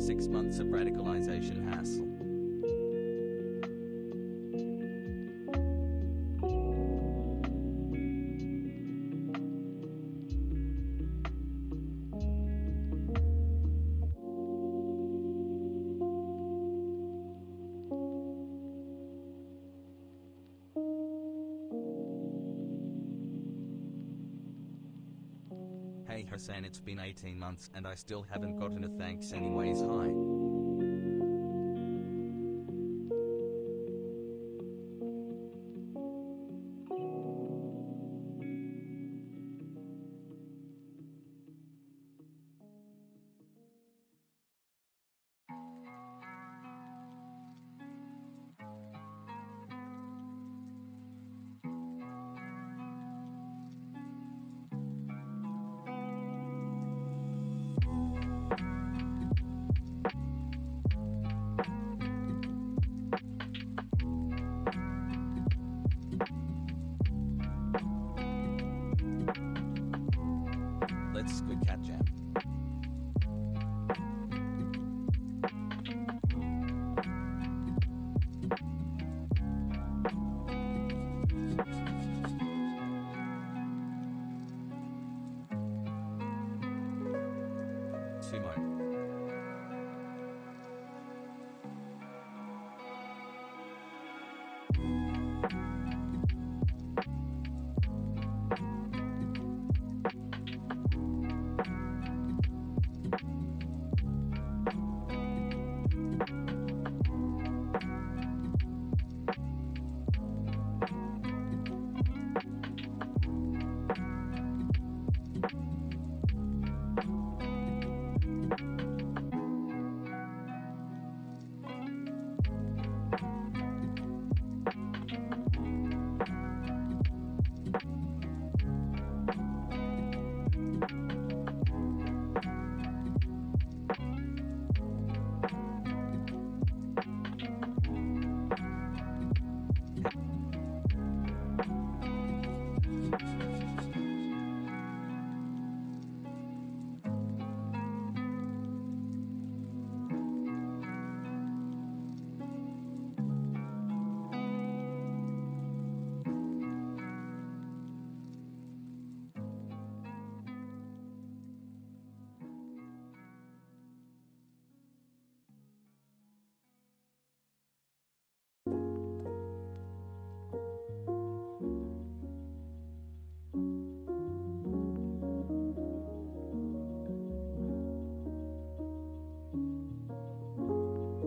6 months of radicalization hassle. Hey Hassan, it's been 18 months and I still haven't gotten a thanks anyways. Hi. Let's squid cat jam. Sumo.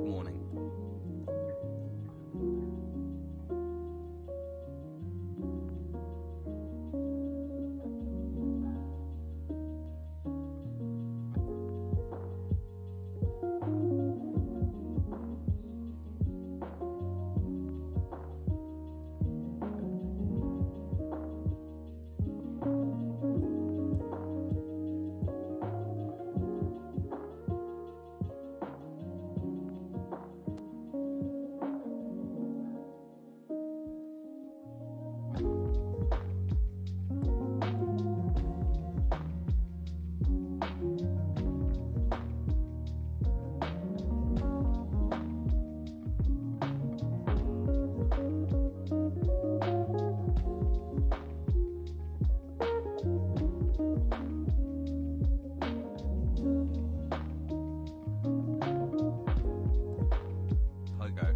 Morning. Pogo.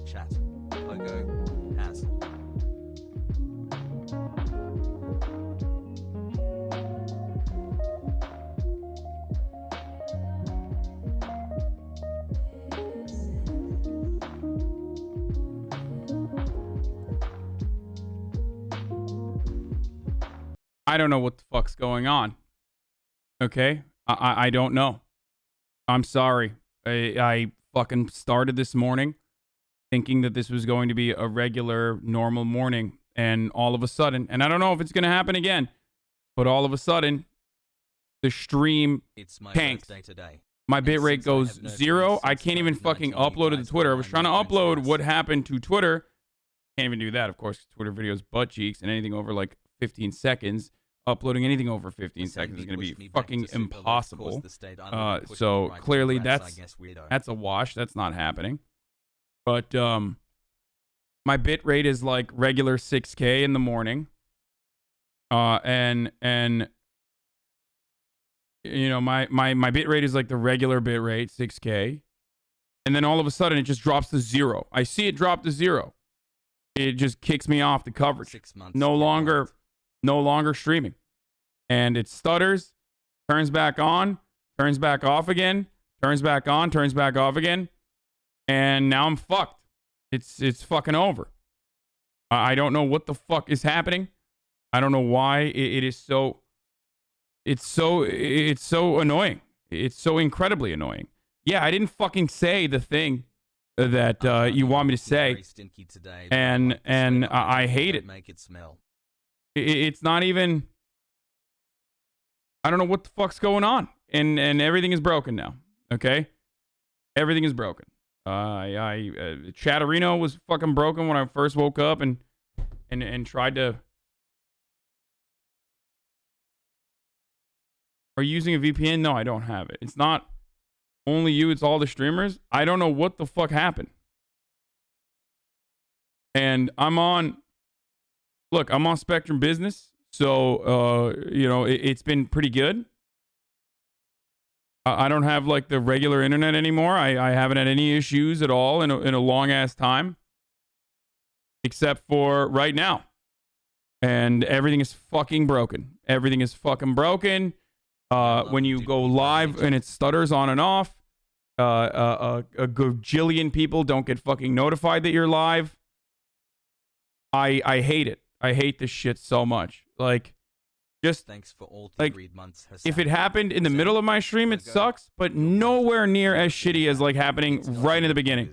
Chat. Pogo. Has. I don't know what the fuck's going on. Okay? I don't know. I'm sorry. I fucking started this morning thinking that this was going to be a regular, normal morning. And all of a sudden, and I don't know if it's going to happen again, but all of a sudden, the stream It's my tanks. birthday today. My And bitrate since I goes have nerfed zero. these I since can't even 2019, fucking you upload it to guys Twitter. I will was find trying to my friend's upload house. what happened to Twitter. Can't even do that, of course. Twitter videos, butt cheeks, and anything over like 15 seconds. Uploading anything over 15 seconds is going to be fucking impossible. So clearly that's a wash. That's not happening. But my bit rate is like regular 6K in the morning. And you know, my bit rate is like the regular bit rate, 6K. And then all of a sudden, it just drops to 0. I see it drop to 0. It just kicks me off the coverage. 6 months. No longer streaming. And it stutters, turns back on, turns back off again, turns back on, turns back off again. And now I'm fucked. It's fucking over. I don't know what the fuck is happening. I don't know why it is so. It's so annoying. It's so incredibly annoying. Yeah, I didn't fucking say the thing that you want me to say, and I hate it. It's not even. I don't know what the fuck's going on, and everything is broken now. Okay, everything is broken. Chatterino was fucking broken when I first woke up and tried to. Are you using a VPN? No, I don't have it. It's not only you, it's all the streamers. I don't know what the fuck happened. And I'm on Spectrum Business, so it's been pretty good. I don't have like the regular internet anymore. I haven't had any issues at all in a long ass time, except for right now. And everything is fucking broken. Everything is fucking broken. When you go live and it stutters on and off, a gajillion people don't get fucking notified that you're live. I hate it. I hate this shit so much. Like, just thanks for all like, months, if it happened in the middle of my stream, it sucks, but nowhere near as shitty as like happening right in the beginning.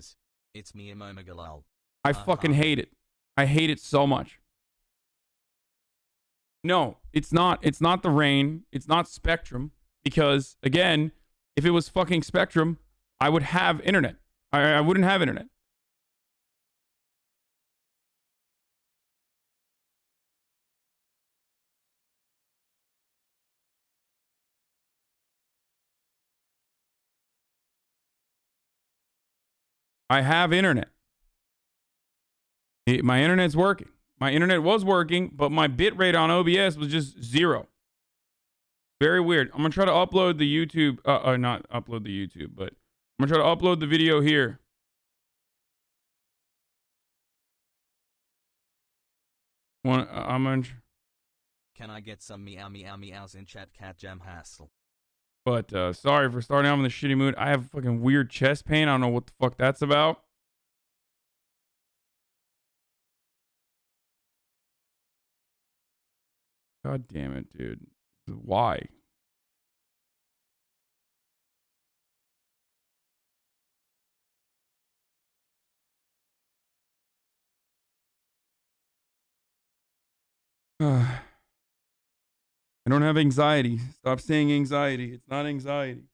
It's me, Momagalal. I fucking hate it. I hate it so much. No, it's not. It's not the rain. It's not Spectrum. Because, again, if it was fucking Spectrum, I would have internet. I wouldn't have internet. I have internet. My internet's working. My internet was working, but my bitrate on OBS was just 0. Very weird. I'm going to try to upload the YouTube. Not upload the YouTube, but I'm going to try to upload the video here. Can I get some meow meow meows in chat, Cat Jam Hassle? But sorry for starting out in the shitty mood. I have fucking weird chest pain. I don't know what the fuck that's about. God damn it, dude. Why? I don't have anxiety. Stop saying anxiety. It's not anxiety.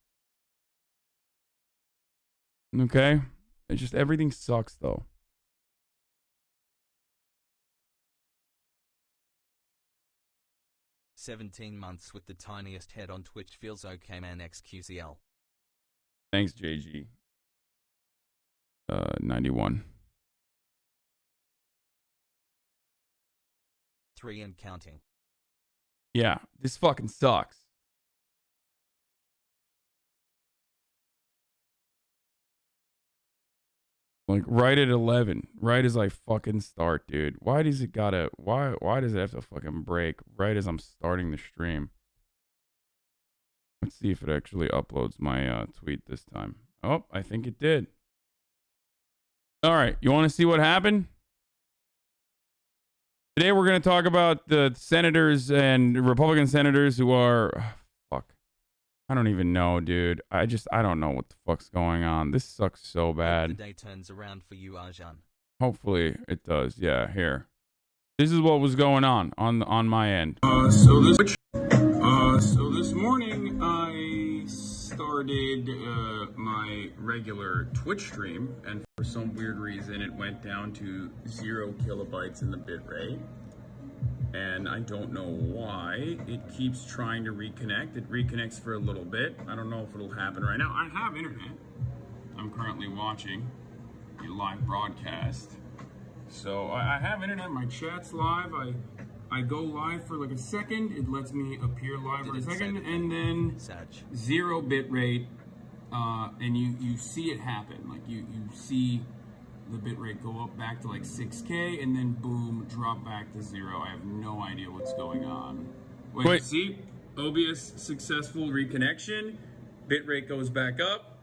Okay? It's just everything sucks, though. "17 months with the tiniest head on Twitch feels okay, man. XQCL. Thanks, JG. 91. 3 and counting. Yeah, this fucking sucks. Like right at 11, right as I fucking start, dude. Why does it gotta? Why does it have to fucking break right as I'm starting the stream? Let's see if it actually uploads my tweet this time. Oh, I think it did. All right, you want to see what happened? Today we're going to talk about the senators and Republican senators who are... fuck. I don't even know, dude. I don't know what the fuck's going on. This sucks so bad. Hope the day turns around for you, Arjan. Hopefully it does. Yeah, here. This is what was going on my end. So this morning I started my regular Twitch stream, and for some weird reason it went down to 0 kilobytes in the bitrate, and I don't know why. It keeps trying to reconnect. It reconnects for a little bit. I don't know if it'll happen right now. I have internet. I'm currently watching a live broadcast, so I have internet. My chat's live. I go live for like a second. It lets me appear live for a second, and then 0 bit rate and you see it happen. Like you see the bitrate go up back to like 6K and then boom, drop back to 0. I have no idea what's going on. Wait. See? OBS successful reconnection. Bitrate goes back up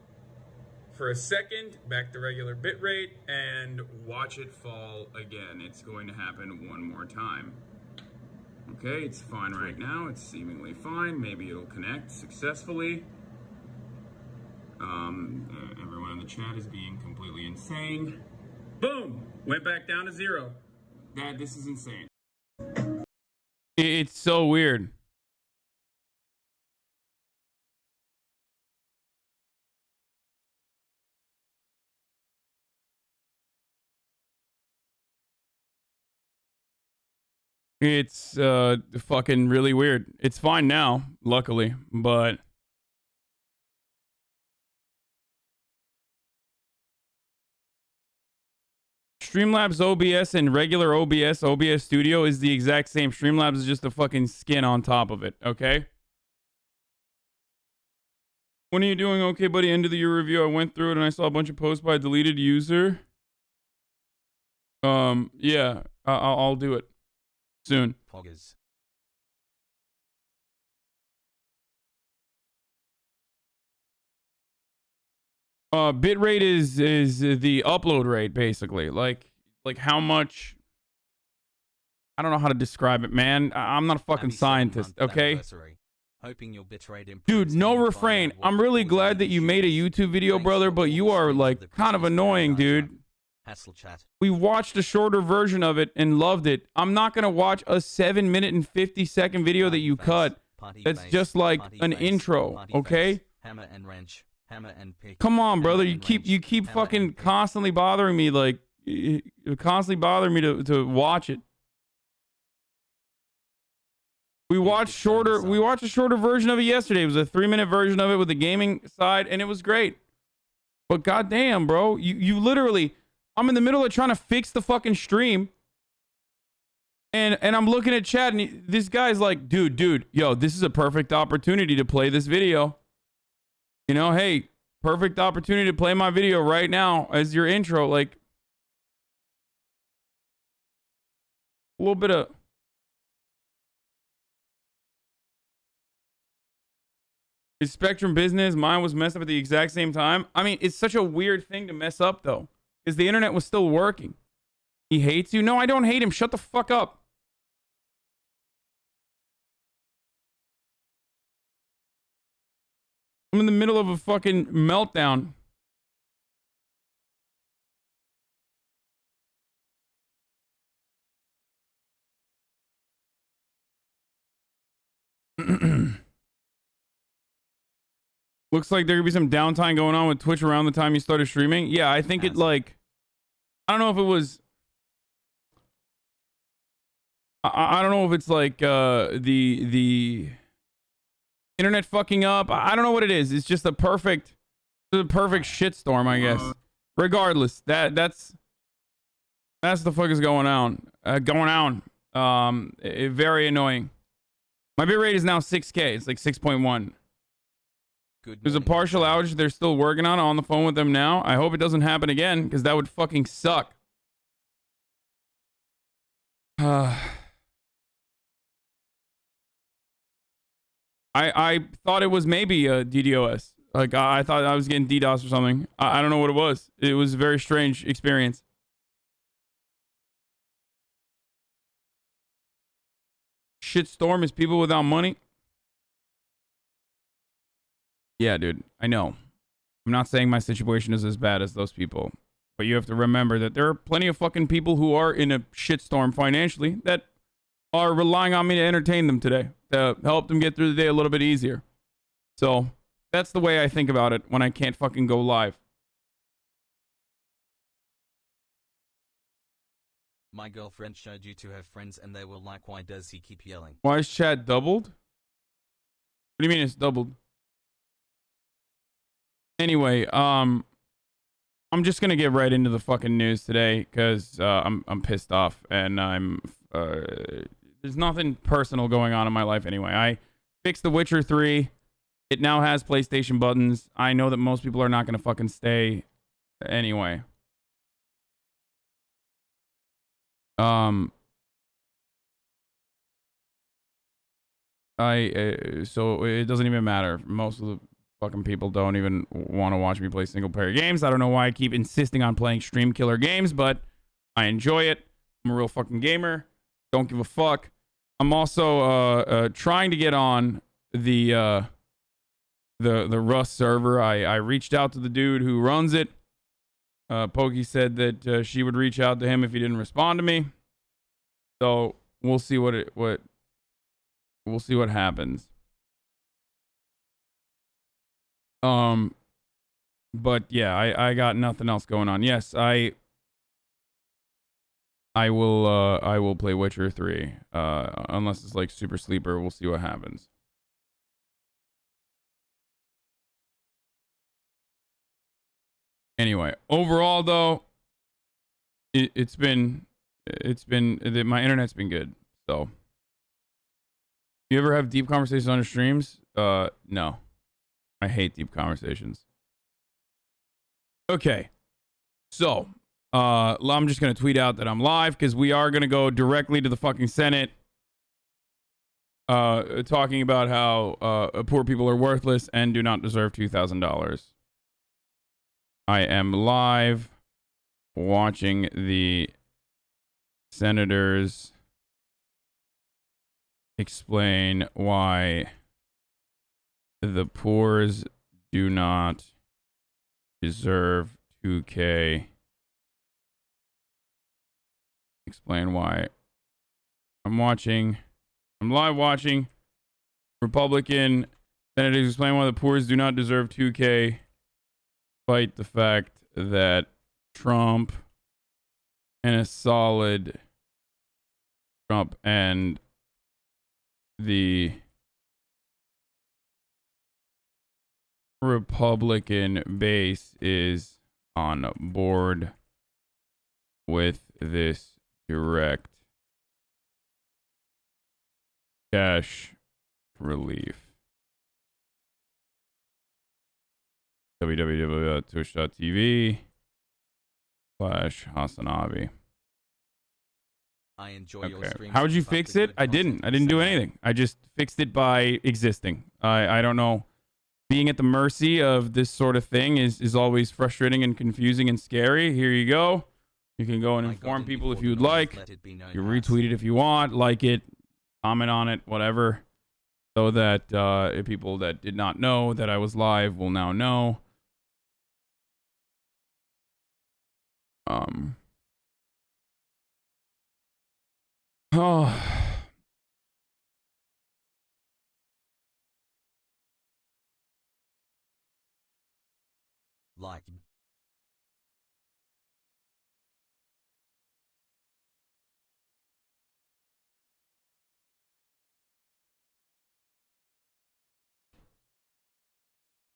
for a second, back to regular bitrate, and watch it fall again. It's going to happen one more time. Okay, it's fine right now. It's seemingly fine. Maybe it'll connect successfully. Everyone in the chat is being completely insane. Boom! Went back down to 0. This is insane. It's so weird. It's fucking really weird. It's fine now, luckily, but Streamlabs OBS and regular OBS Studio is the exact same. Streamlabs is just a fucking skin on top of it, okay? When are you doing? Okay, buddy, end of the year review. I went through it and I saw a bunch of posts by a deleted user. Yeah, I'll do it soon. Poggers. Bitrate is the upload rate, basically. Like how much. I don't know how to describe it, man. I'm not a fucking scientist, okay? Hoping your bitrate improves. Dude, no refrain. I'm really glad that you made a YouTube video, brother, but you are like kind of annoying, dude. Hassle chat. We watched a shorter version of it and loved it. I'm not gonna watch a 7-minute and 50-second video that you cut. That's just like an intro, okay? Hammer and wrench. Hammer and pick. Come on, brother. You keep fucking constantly bothering me, like constantly bothering me to watch it. We watched a shorter version of it yesterday. It was a 3-minute version of it with the gaming side, and it was great. But goddamn, bro, you literally, I'm in the middle of trying to fix the fucking stream, and I'm looking at chat, and this guy's like, dude, yo, this is a perfect opportunity to play this video. You know, hey, perfect opportunity to play my video right now as your intro. Like, a little bit of. His Spectrum business, mine was messed up at the exact same time. I mean, it's such a weird thing to mess up, though, because the internet was still working. He hates you? No, I don't hate him. Shut the fuck up. I'm in the middle of a fucking meltdown. Looks like there could be some downtime going on with Twitch around the time you started streaming. Yeah, I think it like, I don't know if it was, I don't know if it's like the internet fucking up. I don't know what it is. It's just the perfect shitstorm, I guess. Regardless, that's the fuck is going on. Very annoying. My bitrate is now 6K. It's like 6.1. There's a partial outage they're still working on the phone with them now. I hope it doesn't happen again, because that would fucking suck. I thought it was maybe a DDoS. Like, I thought I was getting DDoS or something. I don't know what it was. It was a very strange experience. Shitstorm is people without money. Yeah, dude, I know. I'm not saying my situation is as bad as those people, but you have to remember that there are plenty of fucking people who are in a shitstorm financially that are relying on me to entertain them today, to help them get through the day a little bit easier. So that's the way I think about it when I can't fucking go live. My girlfriend showed you to her friends and they were like, why does he keep yelling? Why is chat doubled? What do you mean it's doubled? Anyway, I'm just gonna get right into the fucking news today, because I'm pissed off, and there's nothing personal going on in my life anyway. I fixed The Witcher 3. It now has PlayStation buttons. I know that most people are not going to fucking stay anyway. So it doesn't even matter. Most of the fucking people don't even want to watch me play single player games. I don't know why I keep insisting on playing stream killer games, but I enjoy it. I'm a real fucking gamer. Don't give a fuck. I'm also trying to get on the Rust server. I reached out to the dude who runs it. Pokey said that she would reach out to him if he didn't respond to me. So we'll see what happens. But yeah, I got nothing else going on. Yes, I will play Witcher 3. Unless it's like Super Sleeper, we'll see what happens. Anyway, overall though, it's been my internet's been good. So, you ever have deep conversations on your streams? No. I hate deep conversations. Okay. So, I'm just going to tweet out that I'm live because we are going to go directly to the fucking Senate talking about how poor people are worthless and do not deserve $2,000. I am live watching the senators explain why the poors do not deserve 2K. Explain why. I'm live watching Republican senators explain why the poors do not deserve 2K, despite the fact that Trump and the Republican base is on board with this direct cash relief. www.twitch.tv/Hasanabi. I enjoy your streams. How would you fix it? I didn't do anything. I just fixed it by existing. I don't know. Being at the mercy of this sort of thing is always frustrating and confusing and scary. Here you go. You can go and inform people if you'd like. You retweet it if you want, like it, comment on it, whatever. So that people that did not know that I was live will now know. Oh. Like.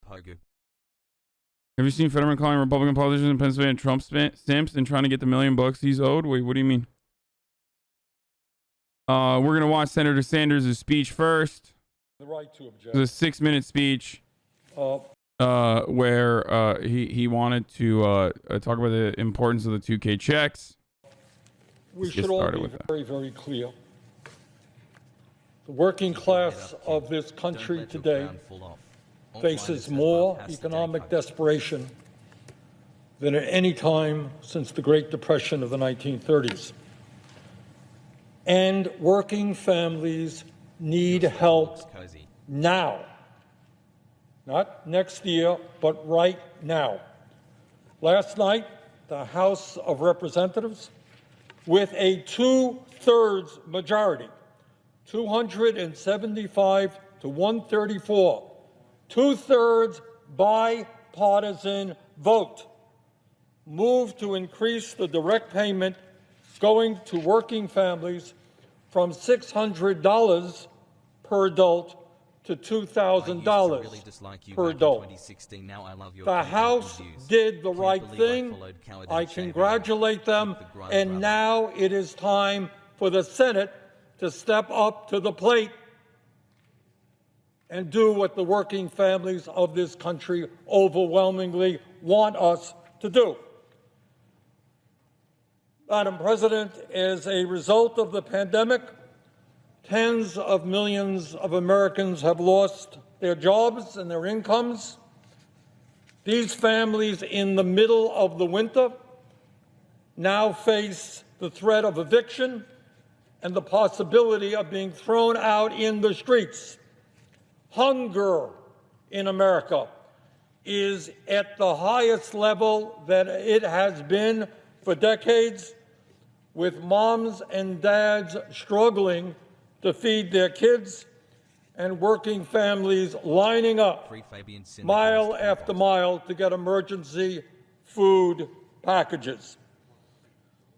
Pogu. Have you seen Fetterman calling Republican politicians in Pennsylvania Trump simps and trying to get the $1 million he's owed? Wait, what do you mean? We're going to watch Senator Sanders' speech first. The right to object. It's a 6-minute speech where he wanted to talk about the importance of the 2K checks. We should all be very, very clear. The working class of this country today faces more economic desperation than at any time since the Great Depression of the 1930s. And working families need help now. Not next year, but right now. Last night, the House of Representatives, with a 2/3 majority, 275 to 134, 2/3 bipartisan vote, moved to increase the direct payment going to working families from $600 per adult to $2,000 per adult. The House did the right thing. I congratulate them. And now it is time for the Senate to step up to the plate and do what the working families of this country overwhelmingly want us to do. Madam President, as a result of the pandemic, tens of millions of Americans have lost their jobs and their incomes. These families in the middle of the winter now face the threat of eviction and the possibility of being thrown out in the streets. Hunger in America is at the highest level that it has been for decades, with moms and dads struggling to feed their kids and working families lining up mile after mile to get emergency food packages.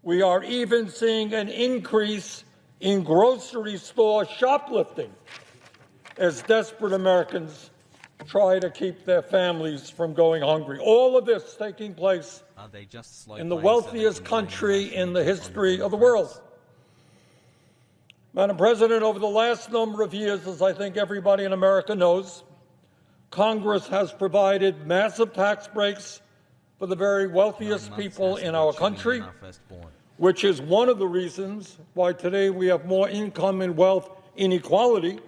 We are even seeing an increase in grocery store shoplifting as desperate Americans try to keep their families from going hungry. All of this taking place in the wealthiest country in the history of the world. Madam President, over the last number of years, as I think everybody in America knows, Congress has provided massive tax breaks for the very wealthiest people in our country, which is one of the reasons why today we have more income and wealth inequality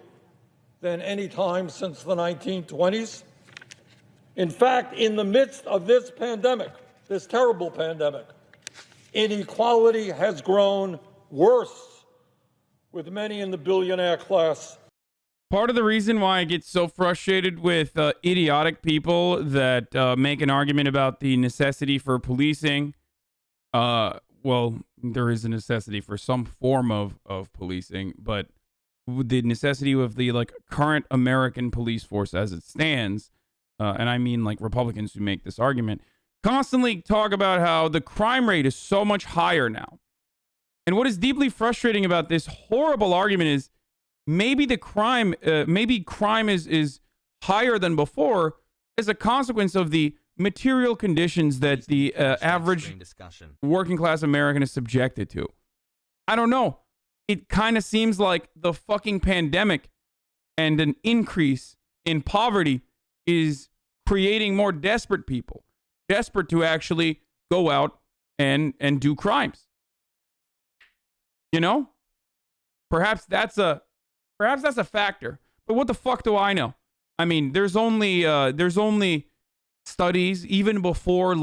than any time since the 1920s. In fact, in the midst of this pandemic, this terrible pandemic, inequality has grown worse, with many in the billionaire class. Part of the reason why I get so frustrated with idiotic people that make an argument about the necessity for policing, well, there is a necessity for some form of policing, but the necessity of the current American police force as it stands, and I mean Republicans who make this argument, constantly talk about how the crime rate is so much higher now. And what is deeply frustrating about this horrible argument is maybe crime is higher than before as a consequence of the material conditions that the average working class American is subjected to. I don't know. It kind of seems like the fucking pandemic and an increase in poverty is creating more desperate people, desperate to actually go out and do crimes. You know, perhaps that's a factor, but what the fuck do I know? I mean, there's only studies even before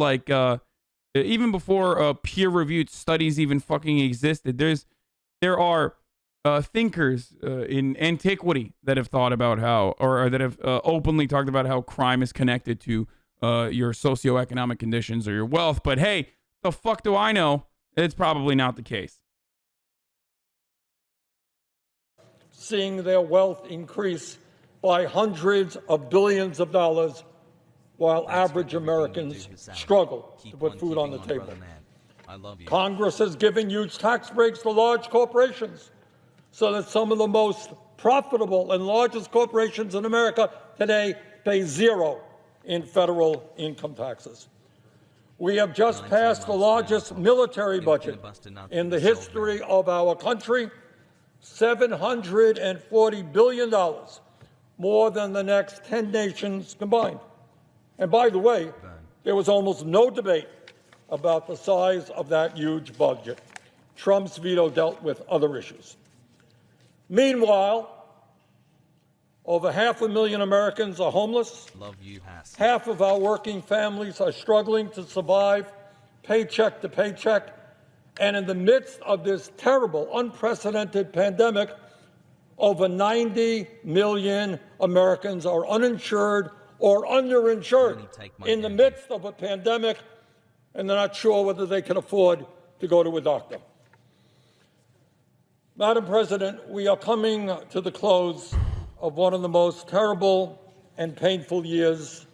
peer-reviewed studies even fucking existed. There are thinkers in antiquity that have thought about how, or that have openly talked about how crime is connected to your socioeconomic conditions or your wealth. But hey, the fuck do I know? It's probably not the case. Seeing their wealth increase by hundreds of billions of dollars while average Americans struggle to put food on the table. Congress has given huge tax breaks to large corporations so that some of the most profitable and largest corporations in America today pay zero in federal income taxes. We have just passed the largest military budget in the history of our country, $740 billion, more than the next 10 nations combined. And by the way, there was almost no debate about the size of that huge budget. Trump's veto dealt with other issues. Meanwhile, over 500,000 Americans are homeless. Half of our working families are struggling to survive paycheck to paycheck. And in the midst of this terrible, unprecedented pandemic, over 90 million Americans are uninsured or underinsured in the midst of a pandemic, and they're not sure whether they can afford to go to a doctor. Madam President, we are coming to the close of one of the most terrible and painful years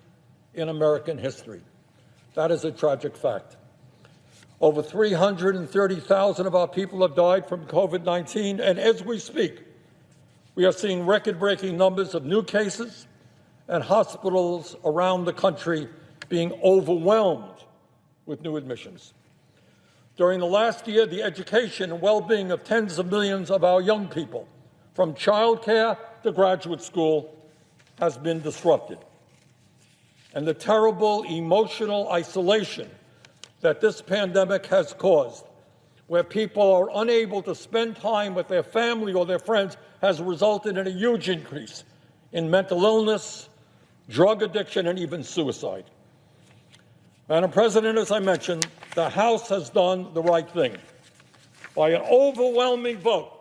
in American history. That is a tragic fact. Over 330,000 of our people have died from COVID-19, and as we speak, we are seeing record-breaking numbers of new cases and hospitals around the country being overwhelmed with new admissions. During the last year, the education and well-being of tens of millions of our young people, from childcare to graduate school, has been disrupted. And the terrible emotional isolation that this pandemic has caused, where people are unable to spend time with their family or their friends, has resulted in a huge increase in mental illness, drug addiction, and even suicide. Madam President, as I mentioned, the House has done the right thing. By an overwhelming vote,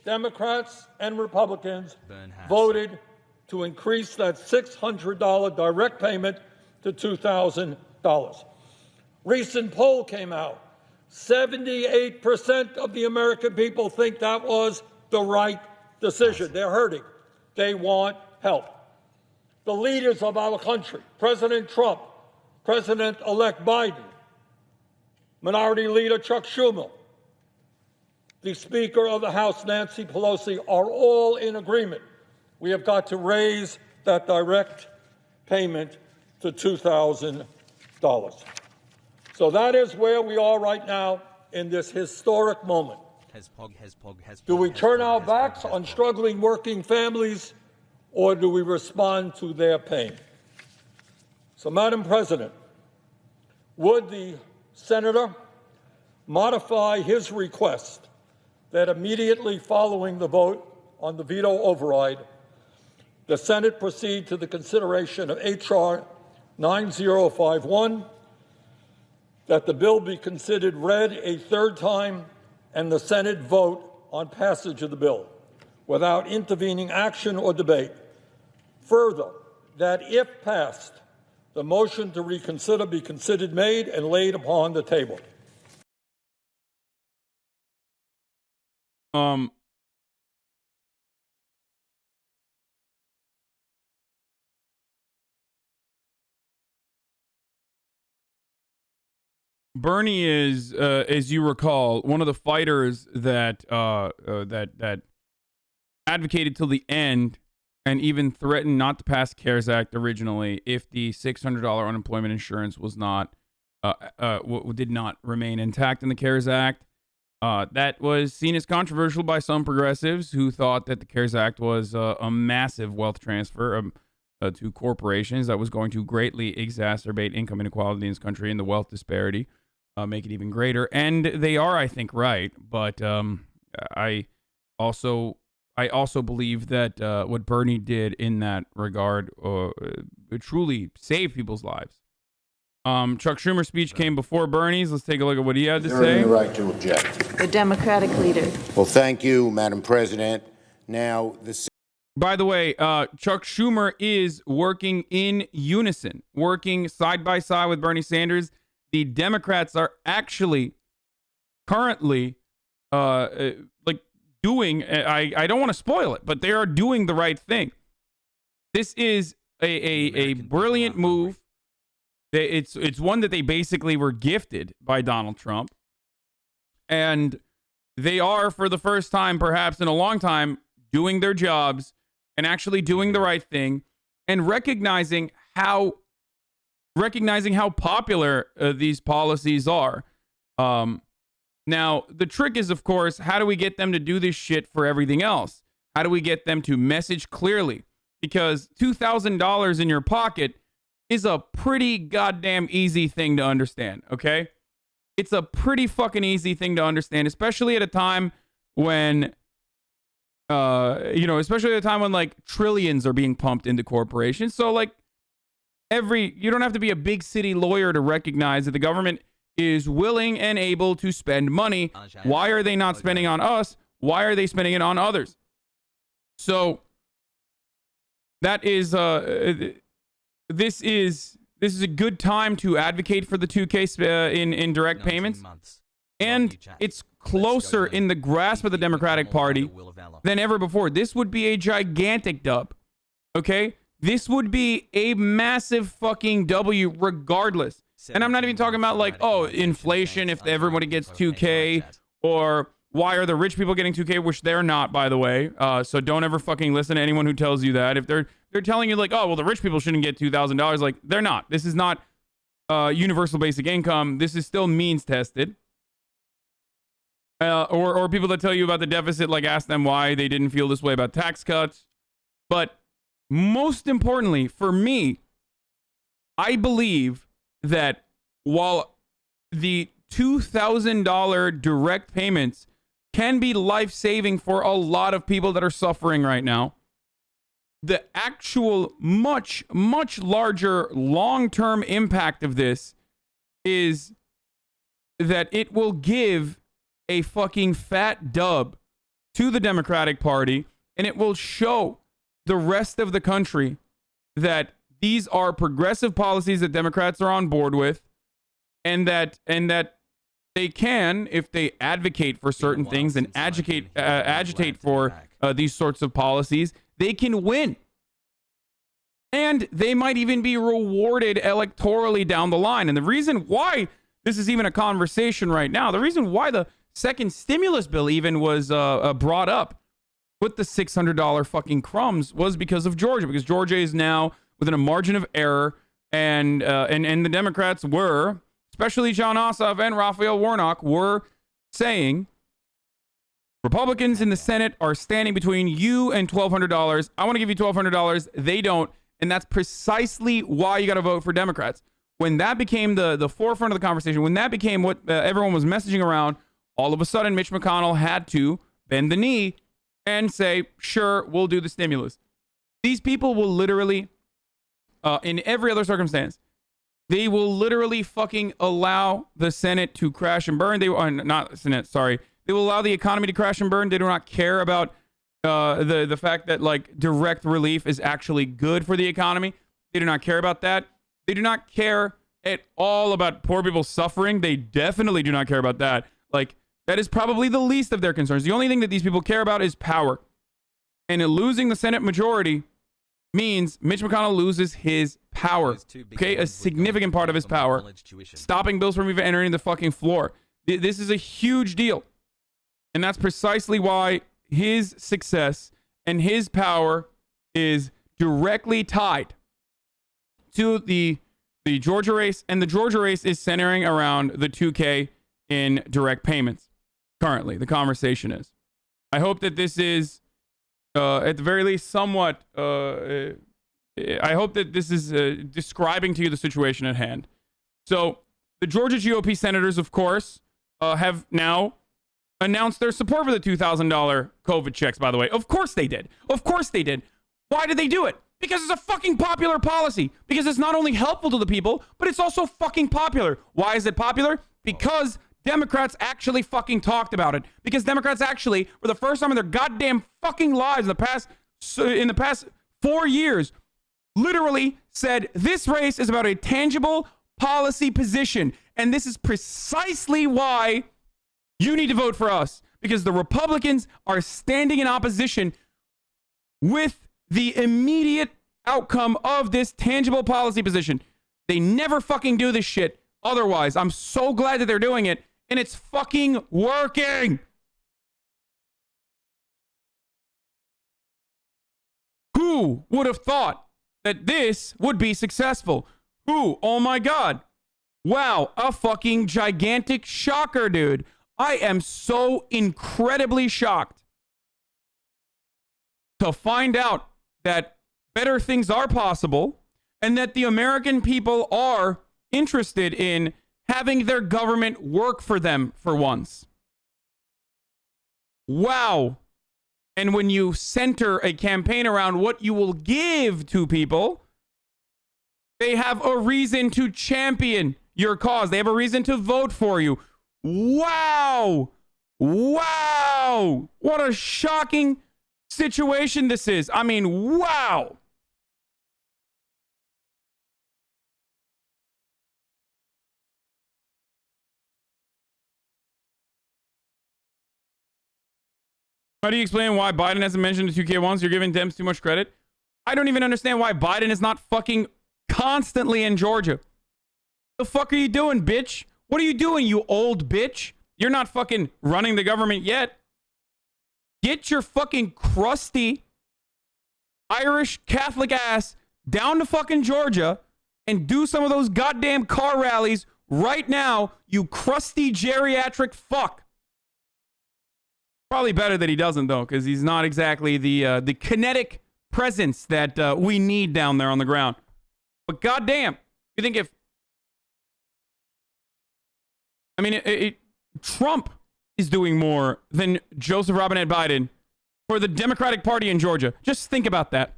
Democrats and Republicans voted to increase that $600 direct payment to $2,000. Recent poll came out. 78% of the American people think that was the right decision. They're hurting. They want help. The leaders of our country, President Trump, President-elect Biden, Minority Leader Chuck Schumer, the Speaker of the House, Nancy Pelosi, are all in agreement. We have got to raise that direct payment to $2,000. So that is where we are right now in this historic moment. Do we turn our backs on struggling working families, or do we respond to their pain? So, Madam President, would the senator modify his request that immediately following the vote on the veto override, the Senate proceed to the consideration of H.R. 9051, that the bill be considered read a third time, and the Senate vote on passage of the bill without intervening action or debate. Further, that if passed, the motion to reconsider be considered made and laid upon the table. Bernie is, as you recall, one of the fighters that that advocated till the end and even threatened not to pass CARES Act originally if the $600 unemployment insurance was not did not remain intact in the CARES Act. That was seen as controversial by some progressives who thought that the CARES Act was a massive wealth transfer to corporations that was going to greatly exacerbate income inequality in this country and the wealth disparity, make it even greater. And they are, I think, right. But I also believe that what Bernie did in that regard truly saved people's lives. Chuck Schumer's speech came before Bernie's. Let's take a look at what he had to say. The right to object. The Democratic leader. Well, thank you, Madam President. Now, By the way, Chuck Schumer is working in unison, working side by side with Bernie Sanders. The Democrats are actually currently doing, I don't want to spoil it, but they are doing the right thing. This is a brilliant move. It's one that they basically were gifted by Donald Trump. And they are, for the first time, perhaps in a long time, doing their jobs and actually doing the right thing and recognizing how popular these policies are. Now, the trick is, of course, how do we get them to do this shit for everything else? How do we get them to message clearly? Because $2,000 in your pocket is a pretty goddamn easy thing to understand, okay? It's a pretty fucking easy thing to understand, especially at a time when, especially at a time when, like, trillions are being pumped into corporations. So, like, you don't have to be a big city lawyer to recognize that the government is willing and able to spend money. Why are they not spending on us? Why are they spending it on others? So that is this is a good time to advocate for the 2K in direct payments, and it's closer in the grasp of the Democratic Party than ever before. This would be a gigantic dub. Okay, this would be a massive fucking W regardless. And I'm not even talking about, like, oh, inflation if everybody gets 2K, or why are the rich people getting 2K, which they're not, by the way. So don't ever fucking listen to anyone who tells you that. If they're telling you, like, oh, well, the rich people shouldn't get $2,000, like, they're not. This is not universal basic income. This is still means tested. Or people that tell you about the deficit, like, ask them why they didn't feel this way about tax cuts. But most importantly, for me, I believe that while the $2,000 direct payments can be life-saving for a lot of people that are suffering right now, the actual much, much larger long-term impact of this is that it will give a fucking fat dub to the Democratic Party, and it will show the rest of the country that these are progressive policies that Democrats are on board with, and that they can, if they advocate for certain things and agitate for these sorts of policies, they can win. And they might even be rewarded electorally down the line. And the reason why this is even a conversation right now, the reason why the second stimulus bill even was brought up with the $600 fucking crumbs was because of Georgia. Because Georgia is now within a margin of error, and the Democrats were, especially John Ossoff and Raphael Warnock, were saying Republicans in the Senate are standing between you and $1,200. I want to give you $1,200. They don't. And that's precisely why you got to vote for Democrats. When that became the forefront of the conversation, when that became what everyone was messaging around, all of a sudden Mitch McConnell had to bend the knee and say, sure, we'll do the stimulus. These people will literally, in every other circumstance, they will literally fucking allow the Senate to crash and burn. They not Senate, sorry. They will allow the economy to crash and burn. They do not care about the fact that like direct relief is actually good for the economy. They do not care about that. They do not care at all about poor people suffering. They definitely do not care about that. Like, that is probably the least of their concerns. The only thing that these people care about is power. And losing the Senate majority means Mitch McConnell loses his power. Okay, a significant part of his power. Stopping bills from even entering the fucking floor. This is a huge deal. And that's precisely why his success and his power is directly tied to the Georgia race. And the Georgia race is centering around the $2K in direct payments. Currently, the conversation is. I hope that this is, at the very least, somewhat, I hope that this is describing to you the situation at hand. So, the Georgia GOP senators, of course, have now announced their support for the $2,000 COVID checks, by the way. Of course they did. Of course they did. Why did they do it? Because it's a fucking popular policy. Because it's not only helpful to the people, but it's also fucking popular. Why is it popular? Because Democrats actually fucking talked about it. Because Democrats actually, for the first time in their goddamn fucking lives in the past 4 years, literally said this race is about a tangible policy position. And this is precisely why you need to vote for us, because the Republicans are standing in opposition with the immediate outcome of this tangible policy position. They never fucking do this shit otherwise. I'm so glad that they're doing it, and it's fucking working. Who would have thought that this would be successful? Who? Oh my God. Wow, a fucking gigantic shocker, dude. I am so incredibly shocked to find out that better things are possible and that the American people are interested in having their government work for them for once. Wow. And when you center a campaign around what you will give to people, they have a reason to champion your cause. They have a reason to vote for you. Wow. Wow. What a shocking situation this is. I mean, wow. How do you explain why Biden hasn't mentioned the 2K once? You're giving Dems too much credit. I don't even understand why Biden is not fucking constantly in Georgia. The fuck are you doing, bitch? What are you doing, you old bitch? You're not fucking running the government yet. Get your fucking crusty Irish Catholic ass down to fucking Georgia and do some of those goddamn car rallies right now, you crusty geriatric fuck. Probably better that he doesn't, though, because he's not exactly the kinetic presence that we need down there on the ground. But goddamn, you think if... I mean, Trump is doing more than Joseph Robinette Biden for the Democratic Party in Georgia. Just think about that.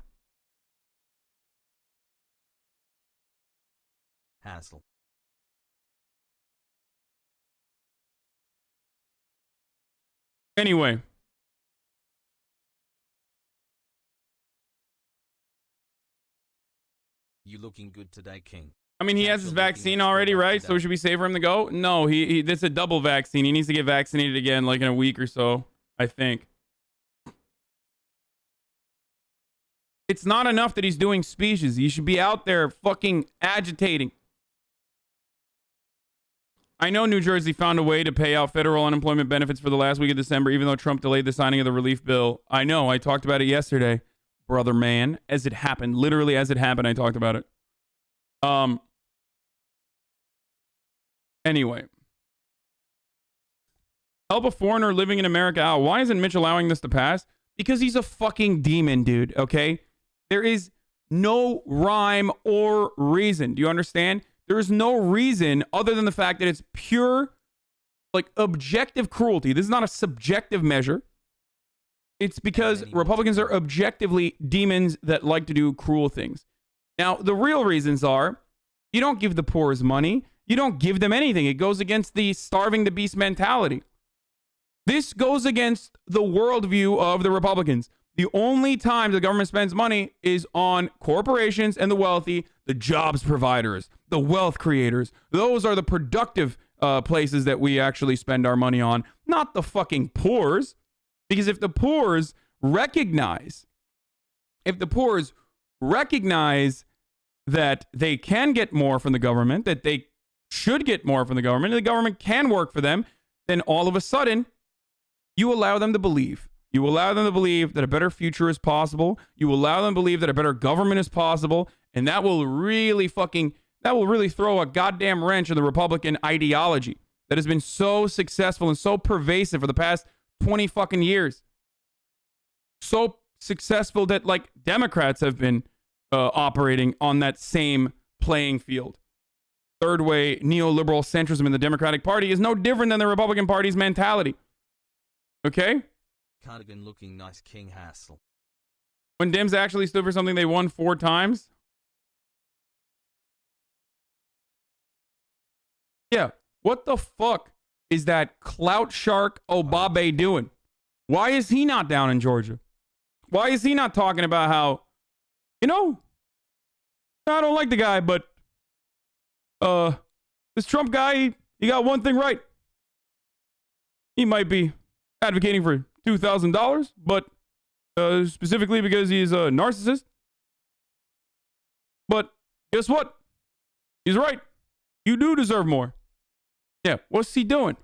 Hassle. Anyway. You looking good today, King. I mean, he has his vaccine already, right? So should we say for him to go? No, he that's a double vaccine. He needs to get vaccinated again, like in a week or so, I think. It's not enough that he's doing speeches. He should be out there fucking agitating. I know New Jersey found a way to pay out federal unemployment benefits for the last week of December, even though Trump delayed the signing of the relief bill. I know. I talked about it yesterday, brother man, as it happened. Literally as it happened, I talked about it. Anyway. Help a foreigner living in America out. Why isn't Mitch allowing this to pass? Because he's a fucking demon, dude, okay? There is no rhyme or reason. Do you understand? There is no reason other than the fact that it's pure, like, objective cruelty. This is not a subjective measure. It's because Republicans are objectively demons that like to do cruel things. Now, the real reasons are you don't give the poor money. You don't give them anything. It goes against the starving the beast mentality. This goes against the worldview of the Republicans. The only time the government spends money is on corporations and the wealthy, the jobs providers, the wealth creators. Those are the productive places that we actually spend our money on, not the fucking poors. Because if the poors recognize that they can get more from the government, that they should get more from the government, and the government can work for them, then all of a sudden, you allow them to believe. You allow them to believe that a better future is possible. You allow them to believe that a better government is possible. And that will really throw a goddamn wrench in the Republican ideology that has been so successful and so pervasive for the past 20 fucking years. So successful that, like, Democrats have been operating on that same playing field. Third way neoliberal centrism in the Democratic Party is no different than the Republican Party's mentality. Okay? Cardigan looking nice, King Hassle. When Dems actually stood for something they won 4 times? Yeah. What the fuck is that clout shark Obabe doing? Why is he not down in Georgia? Why is he not talking about how, I don't like the guy, but this Trump guy, he got one thing right. He might be advocating for $2,000, but specifically because he's a narcissist. But guess what? He's right. You do deserve more. Yeah, what's he doing?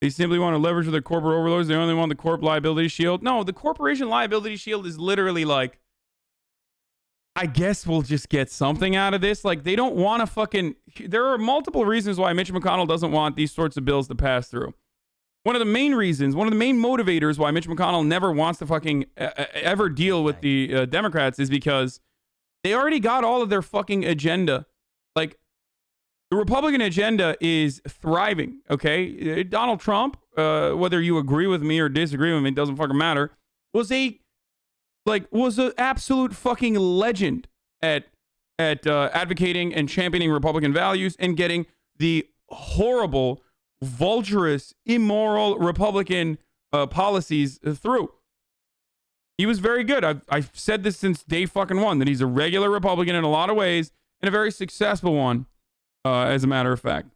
They simply want to leverage their corporate overlords. They only want the corp liability shield. No, the corporation liability shield is literally like, I guess we'll just get something out of this. Like, they don't want to fucking... There are multiple reasons why Mitch McConnell doesn't want these sorts of bills to pass through. One of the main reasons, one of the main motivators why Mitch McConnell never wants to fucking ever deal with the Democrats is because they already got all of their fucking agenda. Like, the Republican agenda is thriving, okay? Donald Trump, whether you agree with me or disagree with me, it doesn't fucking matter, was an absolute fucking legend at advocating and championing Republican values and getting the horrible, vulturous, immoral Republican policies through. He was very good. I've said this since day fucking one, that he's a regular Republican in a lot of ways and a very successful one. As a matter of fact.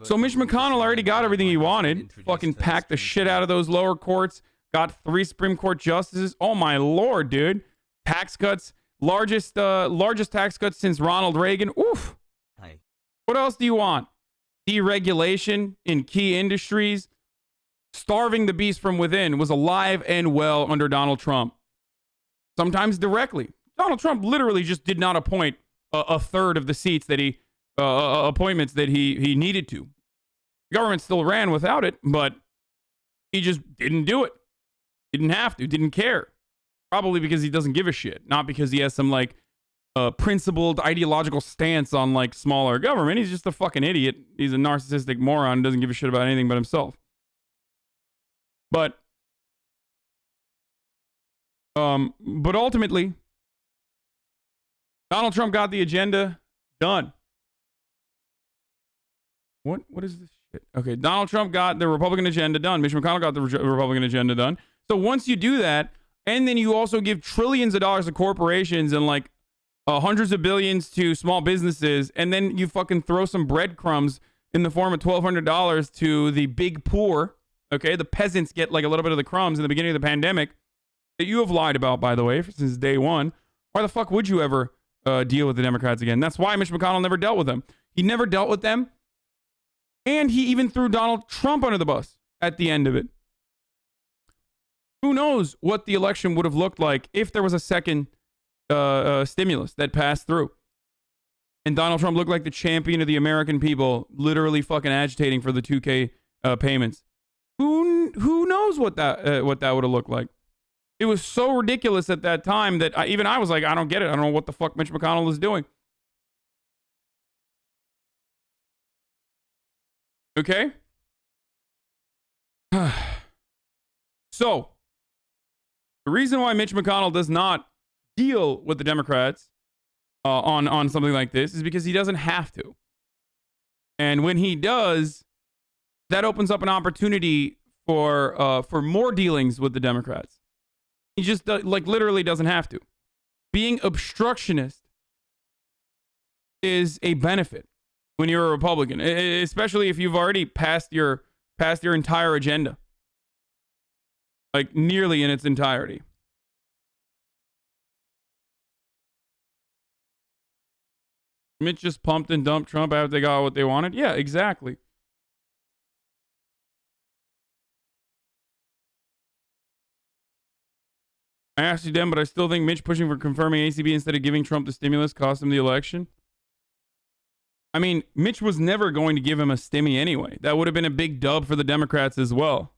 So Mitch McConnell already got everything he wanted. Fucking packed the shit out of those lower courts. Got 3 Supreme Court justices. Oh my lord, dude. Tax cuts. Largest tax cuts since Ronald Reagan. Oof. Hey. What else do you want? Deregulation in key industries. starving the beast from within, was alive and well under Donald Trump. Sometimes directly. Donald Trump literally just did not appoint a third of the seats that he, appointments that he needed to. The government still ran without it, but he just didn't do it. Didn't have to, didn't care. Probably because he doesn't give a shit, not because he has some like principled ideological stance on like smaller government. He's just a fucking idiot. He's a narcissistic moron, doesn't give a shit about anything but himself. But ultimately, Donald Trump got the agenda done. What is this shit? Okay, Donald Trump got the Republican agenda done. Mitch McConnell got the Republican agenda done. So once you do that, and then you also give trillions of dollars to corporations and like hundreds of billions to small businesses, and then you fucking throw some breadcrumbs in the form of $1,200 to the big poor. Okay, the peasants get like a little bit of the crumbs in the beginning of the pandemic that you have lied about, by the way, since day one. Why the fuck would you ever deal with the Democrats again? That's why Mitch McConnell never dealt with them. He never dealt with them, and he even threw Donald Trump under the bus at the end of it. Who knows what the election would have looked like if there was a second stimulus that passed through, and Donald Trump looked like the champion of the American people, literally fucking agitating for the 2K payments. Who knows what that would have looked like? It was so ridiculous at that time that even I was like, I don't get it. I don't know what the fuck Mitch McConnell is doing. Okay. So the reason why Mitch McConnell does not deal with the Democrats on something like this is because he doesn't have to. And when he does, that opens up an opportunity for more dealings with the Democrats. He just like literally doesn't have to. Being obstructionist is a benefit when you're a Republican, especially if you've already passed your entire agenda, like nearly in its entirety. Mitch just pumped and dumped Trump after they got what they wanted. Yeah, exactly. I asked you, Dan, but I still think Mitch pushing for confirming ACB instead of giving Trump the stimulus cost him the election. I mean, Mitch was never going to give him a stimmy anyway. That would have been a big dub for the Democrats as well.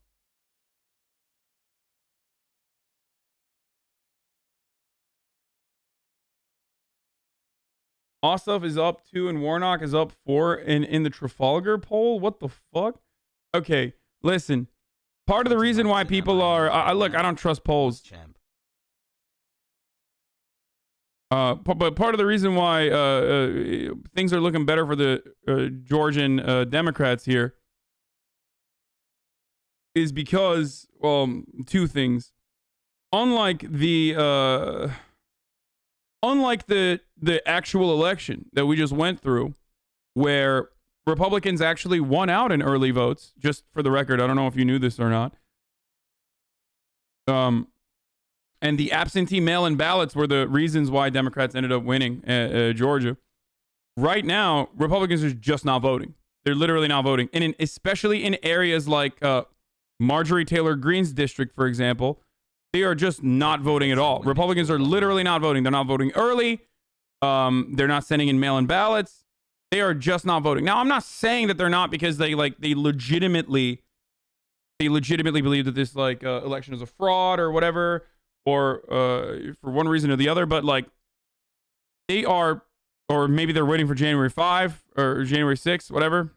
Ossoff is up 2 and Warnock is up 4 in the Trafalgar poll. What the fuck? Okay, listen. Part of the reason why people are... look, I don't trust polls. But part of the reason why things are looking better for the Georgian Democrats here is because, well, two things. Unlike the actual election that we just went through, where Republicans actually won out in early votes, just for the record, I don't know if you knew this or not. And the absentee mail-in ballots were the reasons why Democrats ended up winning Georgia. Right now, Republicans are just not voting. They're literally not voting. And especially in areas like Marjorie Taylor Greene's district, for example, they are just not voting at all. Republicans are literally not voting. They're not voting early. They're not sending in mail-in ballots. They are just not voting. Now, I'm not saying that they're not because they legitimately believe that this election is a fraud or whatever, or for one reason or the other, but like they are, or maybe they're waiting for January 5 or January 6, whatever.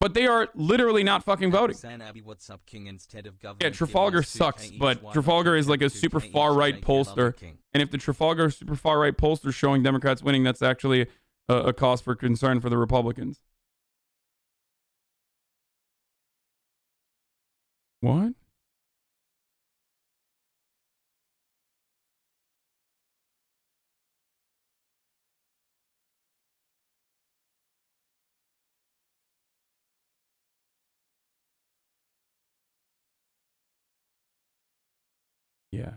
But they are literally not fucking voting. Hasanabi, what's up, King? Instead of Yeah, Trafalgar sucks, but Trafalgar is like a super far-right pollster. And if the Trafalgar super far-right pollster is showing Democrats winning, that's actually a cause for concern for the Republicans. What? Yeah.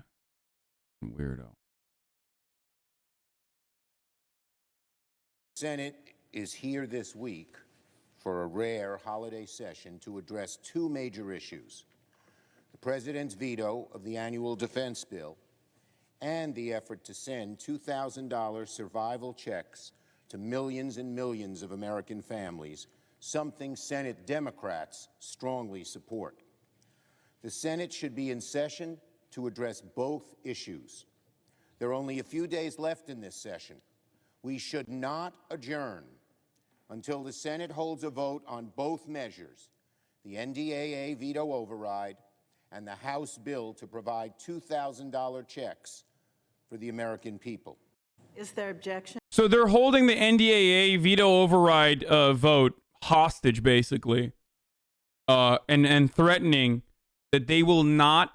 Weirdo. Senate is here this week for a rare holiday session to address two major issues: the President's veto of the annual defense bill and the effort to send $2,000 survival checks to millions and millions of American families, something Senate Democrats strongly support. The Senate should be in session to address both issues. There are only a few days left in this session. We should not adjourn until the Senate holds a vote on both measures, the NDAA veto override and the House bill to provide $2,000 checks for the American people. Is there objection? So they're holding the NDAA veto override vote hostage, basically, and threatening that they will not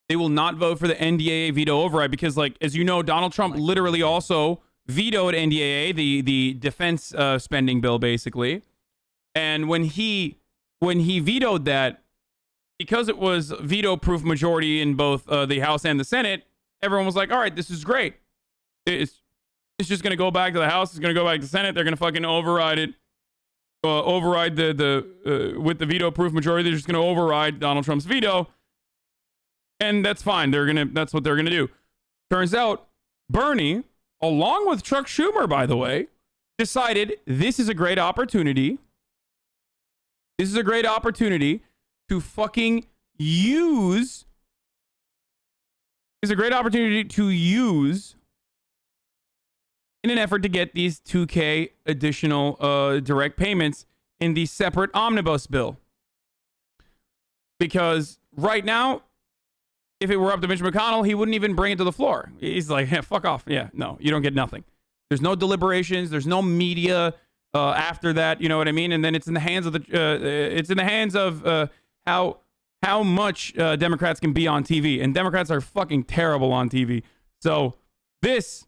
vote for the NDAA veto override because, like, as you know, Donald Trump literally also vetoed NDAA, the defense spending bill, basically. And when he vetoed that, because it was veto-proof majority in both the House and the Senate, everyone was like, all right, this is great. It's just going to go back to the House. It's going to go back to the Senate. They're going to fucking override it. Override with the veto-proof majority. They're just going to override Donald Trump's veto. And that's fine. That's what they're going to do. Turns out, Bernie, along with Chuck Schumer, by the way, decided this is a great opportunity. This is a great opportunity to fucking use. It's a great opportunity to use in an effort to get these 2K additional direct payments in the separate omnibus bill. Because right now, if it were up to Mitch McConnell, he wouldn't even bring it to the floor. He's like, hey, fuck off. Yeah, no, you don't get nothing. There's no deliberations. There's no media after that. You know what I mean? And then it's in the hands of how much Democrats can be on TV. And Democrats are fucking terrible on TV. So this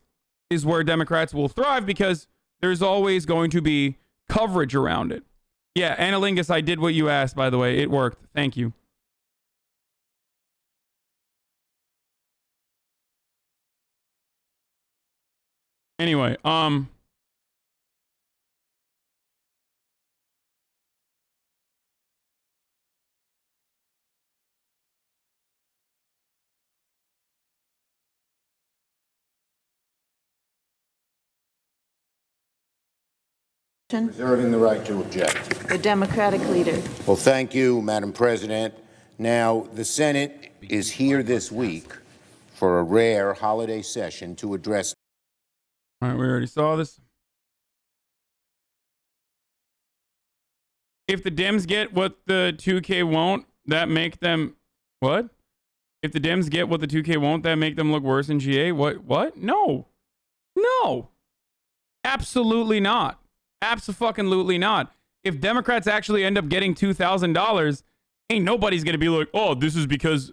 is where Democrats will thrive because there's always going to be coverage around it. Yeah, Analingus, I did what you asked, by the way. It worked. Thank you. Anyway, Reserving the right to object. The Democratic leader. Well, thank you, Madam President. Now, the Senate is here this week for a rare holiday session to address. all right, we already saw this. If the Dems get what the 2K won't, that make them what? If the Dems get what the 2K won't, that make them look worse in GA? What? No. No. Absolutely not. Absolutely not. If Democrats actually end up getting $2,000, ain't nobody's going to be like, "Oh, this is because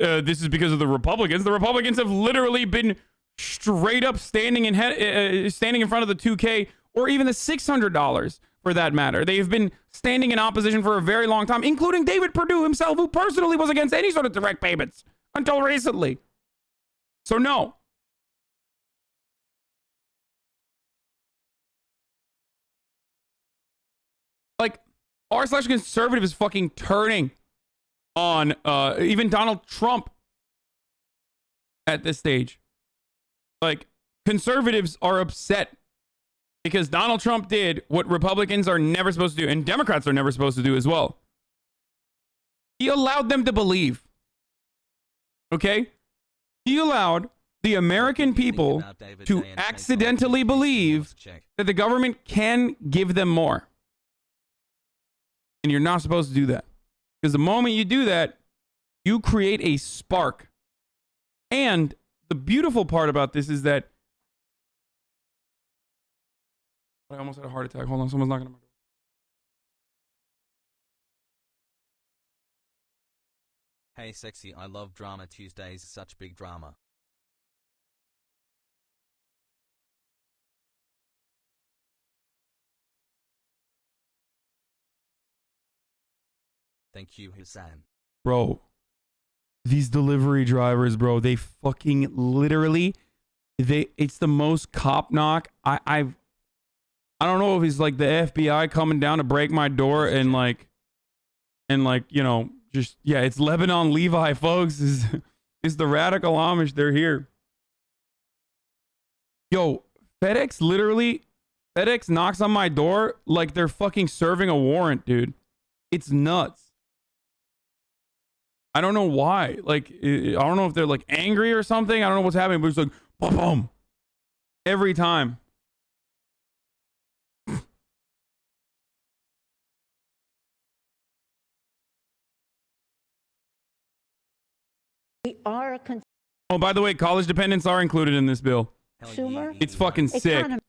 of the Republicans." The Republicans have literally been straight up standing in front of the 2K or even the $600 for that matter. They've been standing in opposition for a very long time, including David Perdue himself, who personally was against any sort of direct payments until recently. So no. Like, r/conservative is fucking turning on even Donald Trump at this stage. Like, conservatives are upset because Donald Trump did what Republicans are never supposed to do, and Democrats are never supposed to do as well. He allowed them to believe. Okay? He allowed the American people to accidentally believe that the government can give them more. And you're not supposed to do that. Because the moment you do that, you create a spark. And the beautiful part about this is that I almost had a heart attack. Hold on, someone's knocking on my door. Hey sexy, I love drama Tuesdays, such big drama. Thank you, Hassan. Bro, these delivery drivers, bro, they fucking literally, it's the most cop knock I've I don't know if he's like the FBI coming down to break my door and like, you know, just, yeah, it's Lebanon Levi, folks. Is the radical Amish. They're here. Yo, FedEx knocks on my door like they're fucking serving a warrant, dude. It's nuts. I don't know why. Like, I don't know if they're like angry or something. I don't know what's happening, but it's like, boom, boom. Every time. We are a Oh, by the way, college dependents are included in this bill. consumer. It's fucking sick. Economy.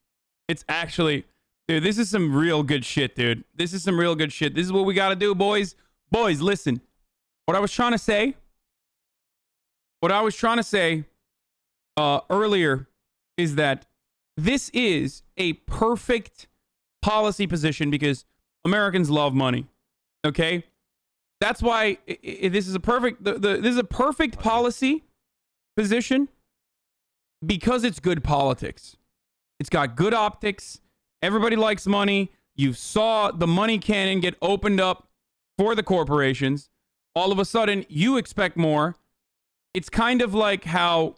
It's actually, dude, this is some real good shit, dude. This is some real good shit. This is what we got to do, boys. Boys, listen. What I was trying to say earlier is that this is a perfect policy position because Americans love money. Okay? That's why this is a perfect this is a perfect policy position because it's good politics. It's got good optics. Everybody likes money. You saw the money cannon get opened up for the corporations. All of a sudden, you expect more. It's kind of like how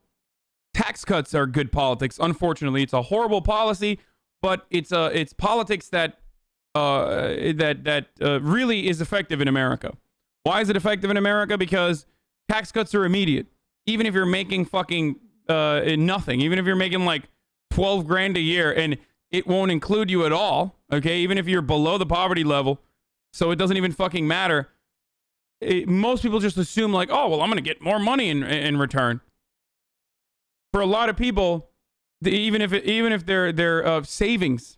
tax cuts are good politics. Unfortunately, it's a horrible policy, but it's politics that really is effective in America. Why is it effective in America? Because tax cuts are immediate. Even if you're making fucking nothing, even if you're making like 12 grand a year, and it won't include you at all, okay? Even if you're below the poverty level, so it doesn't even fucking matter. Most people just assume like, oh, well, I'm going to get more money in return. For a lot of people, even if their savings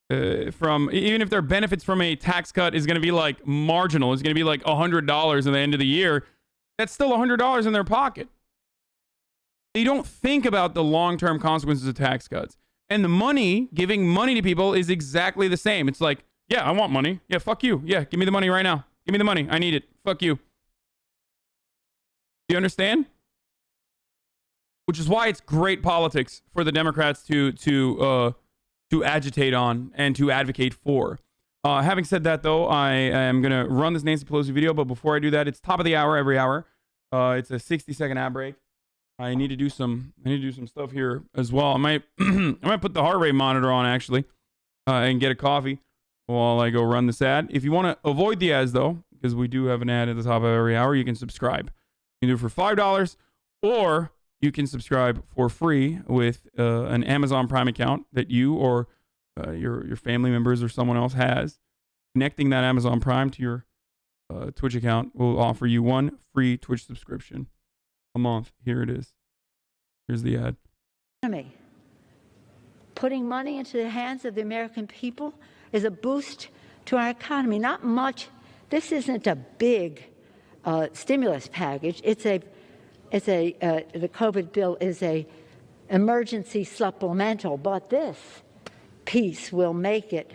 even if their benefits from a tax cut is going to be like marginal, is going to be like $100 at the end of the year, that's still $100 in their pocket. They don't think about the long-term consequences of tax cuts. And the money, giving money to people is exactly the same. It's like, yeah, I want money. Yeah, fuck you. Yeah, give me the money right now. Give me the money. I need it. Fuck you. Do you understand? Which is why it's great politics for the Democrats to agitate on and to advocate for. Having said that, though, I am going to run this Nancy Pelosi video, but before I do that, it's top of the hour every hour. It's a 60-second ad break. I need to do some stuff here as well. I might put the heart rate monitor on actually, and get a coffee while I go run this ad. If you want to avoid the ads though, because we do have an ad at the top of every hour, you can subscribe. You can do it for $5, or you can subscribe for free with an Amazon Prime account that you or your family members or someone else has. Connecting that Amazon Prime to your Twitch account will offer you one free Twitch subscription a month. Here it is. Here's the ad. Putting money into the hands of the American people is a boost to our economy. Not much. This isn't a big stimulus package. The COVID bill is a emergency supplemental, but this piece will make it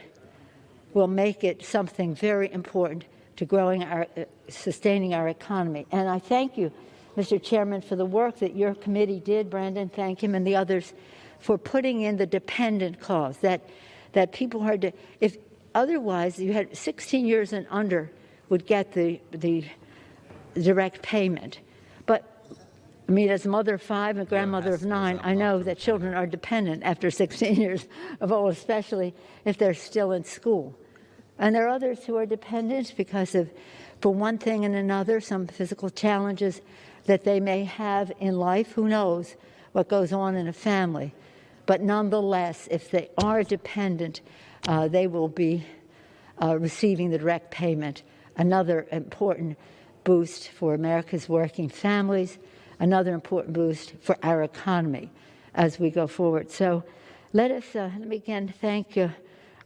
something very important to sustaining our economy. And I thank you, Mr. Chairman, for the work that your committee did. Brandon, thank him, and the others for putting in the dependent clause that people are if otherwise you had 16 years and under would get the direct payment. But I mean, as a mother of 5 and grandmother of 9, I know that children are dependent after 16 years of old, especially if they're still in school. And there are others who are dependent because of, for one thing and another, some physical challenges that they may have in life. Who knows what goes on in a family? But nonetheless, if they are dependent, they will be receiving the direct payment. Another important boost for America's working families, another important boost for our economy as we go forward. So let me again thank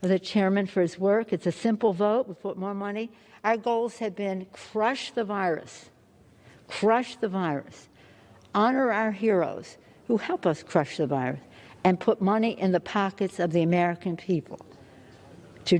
the chairman for his work. It's a simple vote. We put more money. Our goals have been crush the virus, honor our heroes who help us crush the virus, and put money in the pockets of the American people.